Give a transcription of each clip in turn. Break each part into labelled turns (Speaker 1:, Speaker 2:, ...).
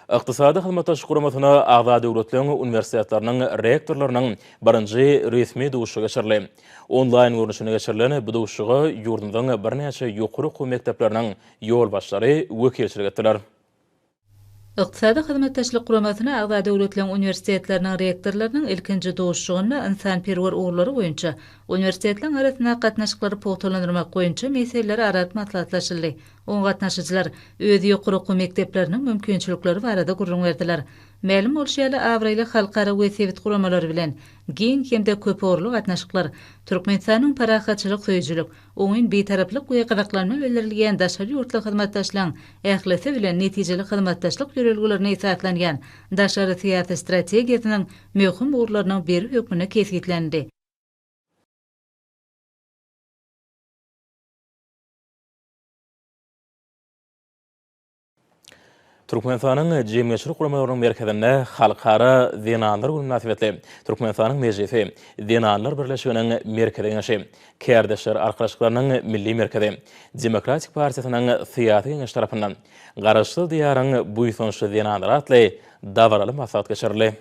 Speaker 1: Iqtisadi hizmet kuramasyna agza döwletleriniň universitetleriniň rektorlarynyň birinji resmi duşugy geçirildi. Online görnüşine geçirilen bu duşugy ýurdumyzyň birnäçe ýokary okuw mekdepleriniň ýol başlary wekilçilik etdiler.
Speaker 2: Iqtisadi hizmetdaşlyk guramasyna agza döwletleriň universitetleriniň rektorlarynyň ilkinji duşugyny insan-perwer uglary boýunça universitetleriň arasyna gatnaşyklary pogtalandyrmak boýunça meseleleri arat maslahatlaşyldy. On gatnaşyjylar öz ýokary okuw mekdepleriniň mümkinçilikleri barada gurrun berdiler. Ma'lum bolşýaly awraýly halkara we sewit guramalary bilen giň hemde köp orly gatnaşyklar Türkmenistanyň parahatçylyk söýjülük, oňun betaraplyk we gyzyklanma belirlenýän daşary ýurtly hyzmatdaşlygyň ählisi bilen netijeli hyzmatdaşlyk ýörelgilerini isatlanýan daşary syýasat strategiýasynyň möhüm urlarynyň biri hökmüne kesgitlendi.
Speaker 1: Türkmenistanyň jemgyýetçilik guramalarynyň merkezinde halkara zinanlar günü münasibetli Türkmenistanyň mejlisi Zinanlar birleşiginiň merkezine Kärdeşler arkadaşlyklarynyň milli merkezi Demokratik Partiýasynyň syýasy geňeş tarapyndan garaşly diýaryň buýsunçy zinanlar atly dawraly maslahat geçirildi.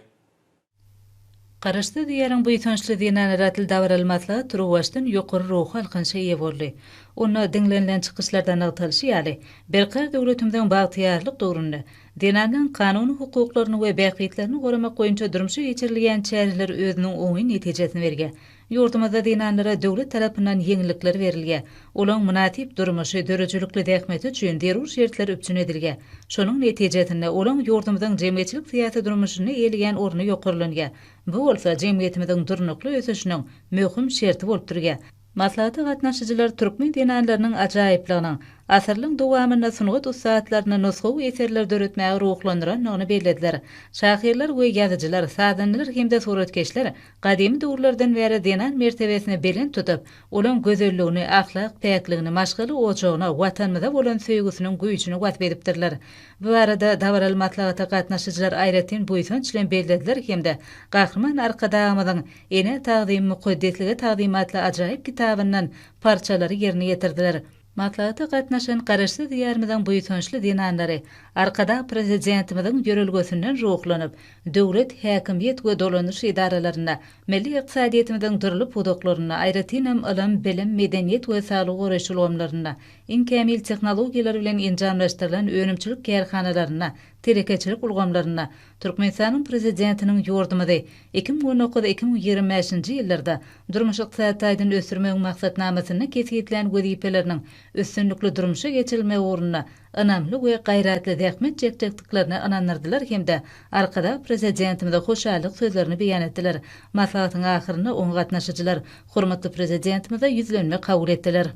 Speaker 2: Garaşly diýaryň buýsunçly zinanlar atly dawraly maslahat Turwaşdan ýokary ruhy alkynşa ýe boldy. Onu dinlenilen çıkışlardan agtalyşy ýaly berkar döwletimizden bagtyarlyk dogruny dinanyň kanuny hukuklaryny we bäkitlerini goramak boýunça durmuşa geçirilýän çäreler özüniň oňy netijesini berge. Ýurdumyzda dinanlara döwlet tarapyndan ýeňilikler berilge. Olaň munatip durmuşy dörejülikli dähmeti üçin derur şertler öpçün edilge. Şonuň netijesinde olaň ýurdumyzyň jemgyýetçilik syýasy durmuşyny eýleýän orny ýokarlange. Bu bolsa jemgyýetimiziň durnukly ösüşiniň möhüm şerti bolup durge. Maslahaty gatnaşyjylar türkmen dinanlarynyň ajaýyplygynyň asyrlyň dowamyna sunugat ussatlaryny nusgaw eserler döretmäge ruhlandyran belediler. Şahyrlar we ýazyjylar, sadanlar hemde suratkeşler gadymy döwürlerden bäri dinan mertebesini belen tutup, olaň gözelligini, ahlak, päkligini, maşgaly ojagyna, watanymyza bolan söýgüsiniň güýçini wat beripdirler. Bu arada dawraly maslahata gatnaşyjylar aýratyn buýsunçly belediler hemde gahrman arkadagymyzyň ene taqdim muqaddesligi taqdimatly ajaýyp kitabyndan parçalary ýerine ýetirdiler. Maslahata gatnaşan garaşly diýarymyzyň buýsunçly dinanlary arkada prezidentimiziň ýörelgesinden ruhlanyp, döwlet, häkimiýet we dolanyş idaralaryna, milli ykdysadyýetimiziň türli pudoklaryna, aýratynam ilim, bilim, medeniýet we saglyk goraşylgymlaryna, inkämil tehnologiýalar bilen enjamlaşdyrylan önümçilik kärhanalaryna, terekeçilik ulgamlaryna, Türkmenistanyň prezidentiniň ýordamydy 2019-2025-nji ýyllarda durmuş ykdysadyny ösürmek maksatnamasyny kesgitlen wezipeleriniň üstünlikli durmuşa geçirilme uğruna önamli we gaýratly dähmet çekçekliklerini anandyrdylar hemde arkada prezidentimize hoşallyk sözlerini beýan etdiler. Maslahatyň ahyryna oň gatnaşyjylar hormatly prezidentimize ýüzlenme kabul etdiler.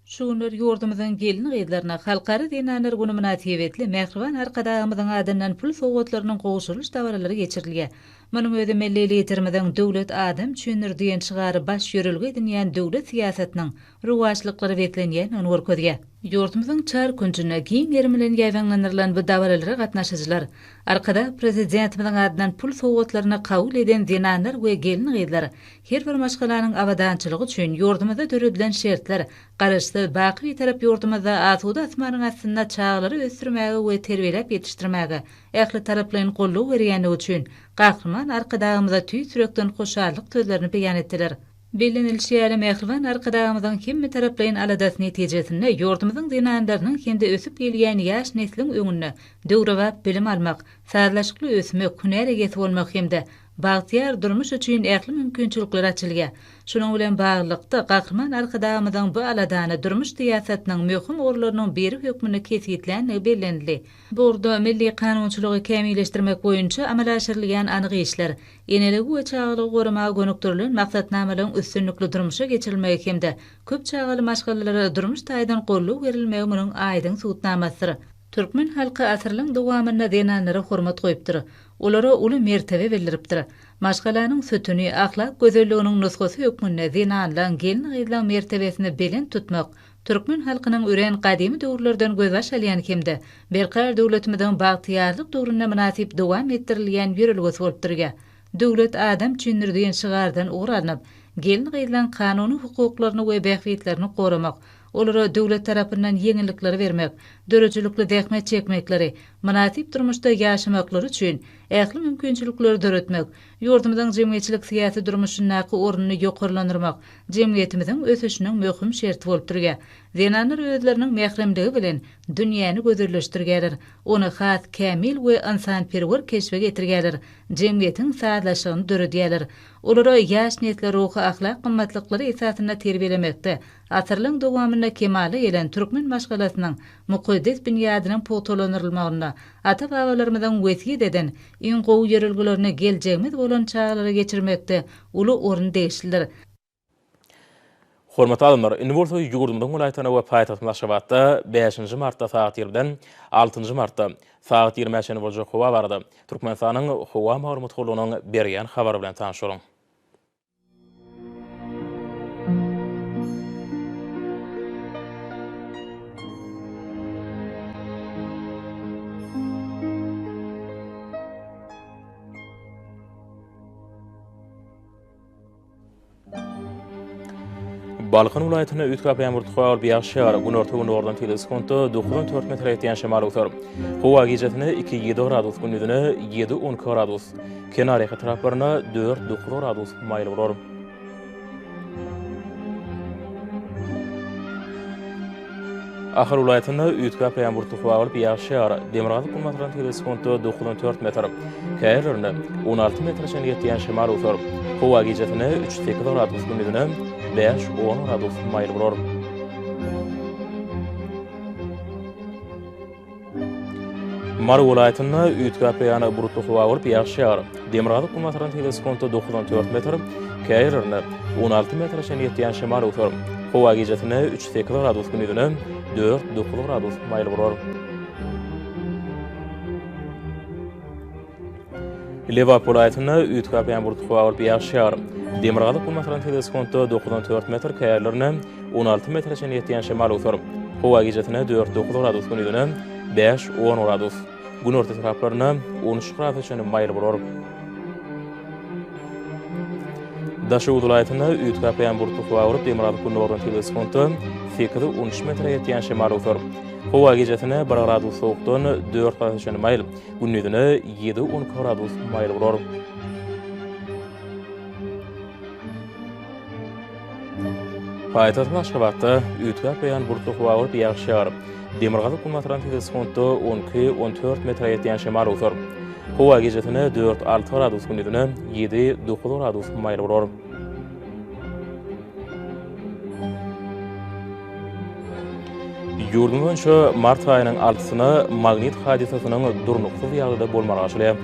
Speaker 2: Şu günler ýurdumyzyň gelini gyzlaryna halkara dinanlar güni münasibetli Mehriban arkadagymyzyň adyndan pul sowgatlarynyň gowşulyş dawralary geçirilýär. Munyň özi milli liderimiziň döwlet adam çyndirdiýen çygary baş ýörelgi edinýän döwlet syýasatynyň ruwaçlyklary beklenýän onu görkezýär. Ýurdumyzyň çar günjüne giň ýermilen ýaýwanlandyrylan bu dawralara gatnaşyjylar arkada prezidentimiziň adyndan pul sowgatlaryny kabul eden dinanlar we gelin gyzlar her bir maşgalanyň awadançylygy üçin ýurdumyzda töredilen şertler garaşly baky tarap ýurdumyzda asuda asmanyň aslynda çağlary ösürmäge we terbiýelep ýetişdirmäge ähli taraplaryň golluk berýäni üçin gahrman arkadagymyza tüý sürekden hoşallyk sözlerini beýan etdiler. Bilinilşýär Mehriban arkadagymyzyň hemme taraplaryň aladas netijesinde ýurdumyzyň dinanlarynyň hemde ösüp gelýän ýaş neslin öňünde döwrewap bilim almak, sazlaşykly ösmek, hünere ýetip bolmak hemde bagtyar durmuş üçin ähli mümkinçilikler açylýar. Şonuň bilen baglykda gahrman arkadagymyzyň bu aladany durmuş syýasatynyň möhüm orlarynyň biri hökmüne kesgitlen bellenildi. Burda milli kanunçylygy kämilleşdirmek boýunça amal aşyrylan anyk işler, eneligi we çağlygy goramaga gönükdirilen maksatnamalaryň üstünlikli durmuşa geçirilmegi hemde köp çağly maşgalalara durmuş taýdan golluk berilmegi munyň aýdyň suwutnamasydyr. Türkmen halky asyrlyň dowamyna dinanlara hormat goýupdyr. Olara uly mertebe bildiripdir. Maşgalanyň sütüni, ahlak gözelliginiň nusgasy hökmünde dinanlaryň gelin gyzlaryň mertebesini belen tutmak Türkmen halkynyň ören gadymy döwürlerden göz açalýan hemde berkar döwletimiziň bagtyarlyk döwrüne münasip dowam etdirilýän ýörelgesi bolup durýar. Döwlet adam çyndirdiýen şygardan ugranyp, gelin gyzlaryň kanuny hukuklaryny we bähwitlerini goramak, olara döwlet tarapyndan ýeňillikler bermek, dörejilükli dähmet çekmekleri, manatip durmuşda ýaşamaklary üçin ähli mümkinçilikleri döretmek, ýurdumyzyň jemgyýetçilik syýasy durmuşyndaky ornuny ýokarlandyrmak jemgyýetimiziň ösüşiniň möhüm şerti bolup durýar. Zenanlar özleriniň mähremligi bilen dünýäni gözelleşdirýärler, ony has, kämil we insanperwer keşfe getirýärler, jemgyýetiň saatlaşygyny döredýärler. Olara ýaş netler ruhy ahlak gymmatlyklary esasyna terbiýelemekde, asyrlyň dowamynda kemale gelen türkmen maşgalasynyň mukaddes binýadynyň potolanyrylmagyna, ata-babalarymyzyň wesiýet eden iň gowy ýerilgilerini geljegimiz bolan çağlara geçirmekde uly orun değişdiler.
Speaker 1: Hormatly adamlar, indi bolsa ýurdumyň welaýatyna we paýtagtyň Aşgabatda 5-nji martda saat 1-den 6-njy martda saat 20-de boljak howa bardy. Türkmenistanyň howa maglumatçylygynyň berýän habary bilen tanyşaryň. Balkan vilayatyna ütkap ýağmur tuğal ýağşar, gün ortagyny ordan teleskonto 94 metr ýetýän şemal öter. Howa gijetini 2-7 gradus, gündüzini 7-10 gradus. Kenary taraplaryna 4-9 gradus maýl bolar. Ahir vilayatyna ütkap ýağmur tuğal ýağşar, Demirgazy kulmatran teleskonto 94 metr. Käýerlerine 16 metr ýetýän şemal öter. Howa gijetini 3-8 gradus, gündüzini 5-10 gradus maýl bolar. Mary vilayatyna ütkap ýany burutly howa bolup ýağşar. Demirgazy kulmatran teleskonto 94 metr, käýerlerine 16 metr ýetýän şemal öter. Howa gijetini 3-8 gradus, gündüzini 4-9 gradus maýl bolar. Lewap vilayatyna ütkap ýany burutly howa bolup ýağşar. Demirgazy kulmatran teleskonto 94 metr, käýerlerine 16 metr ýetýän şemal öter. Howa gijetini 4-9 gradus, gündüzini 5-10 gradus. Gün orta taraplaryna 13 gradus maýl bolar. Daşowut vilayatyna ütkap ýany burutly howa bolup Demirgazy kulmatran teleskonto 8-13 metr ýetýän şemal öter. Howa gijetini 1 gradus sowukdan 4 gradus maýl, gündüzini 7-10 gradus maýl bolar. Paýtagyň Aşgabatda ütkap ýany burutly howa bolup ýağşar. Demirgazy kulmatran teleskonto 12-14 metr ýetýän şemal öter. Howa gijetini 4-6 gradus, gündüzini 7-9 gradus maýl bolar. Ýurdumyň şu mart aýynyň 6-syna magnit hadisasynyň durnuksuz ýagdaýda bolmagy aşylýar.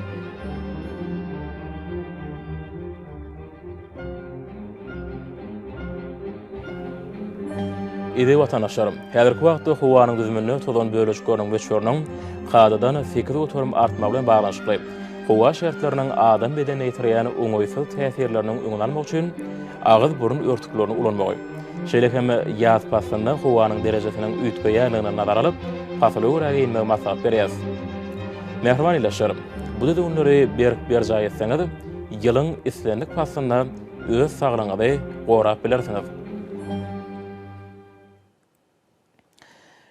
Speaker 1: Ede watandaşlarym, häzirki wagtda howanyň düzümini tozan bölüşgörüň weçörüň gadadan 8 oturum artmagy bilen baglanşykly. Howa şertleriniň adam bedenine ýetirýän oňoýsuz täsirleriniň öňlenmek üçin agyz burun örtüklerini ulanmagy. Şeýle hem ýaz pasyna howanyň derejesiniň üýtgeýänligine nazar alyp, pasly öwräginde maksat berýär. Mehriban ilaşlarym, bu da günleri bir jaý etseňiz, ýylyň islenlik pasyna öz saglygyňyzy gorap bilersiňiz.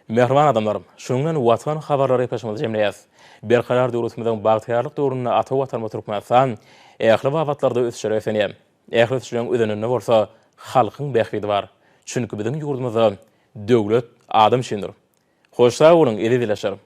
Speaker 1: Mehriban adamlarym, şoňdan watan habarlary peşimizde jemleýäs. Berkarar döwletimizden bagtyarlyk döwründe ata watan Türkmenistan ähli wagtlarda ösüşür esenýär. Ähli ösüşüň ödeninde bolsa halkyň bähbidi bar. Çünki biziň ýurdumyzda döwlet adam şindir. Hoş sag bolun, eli dileşerim.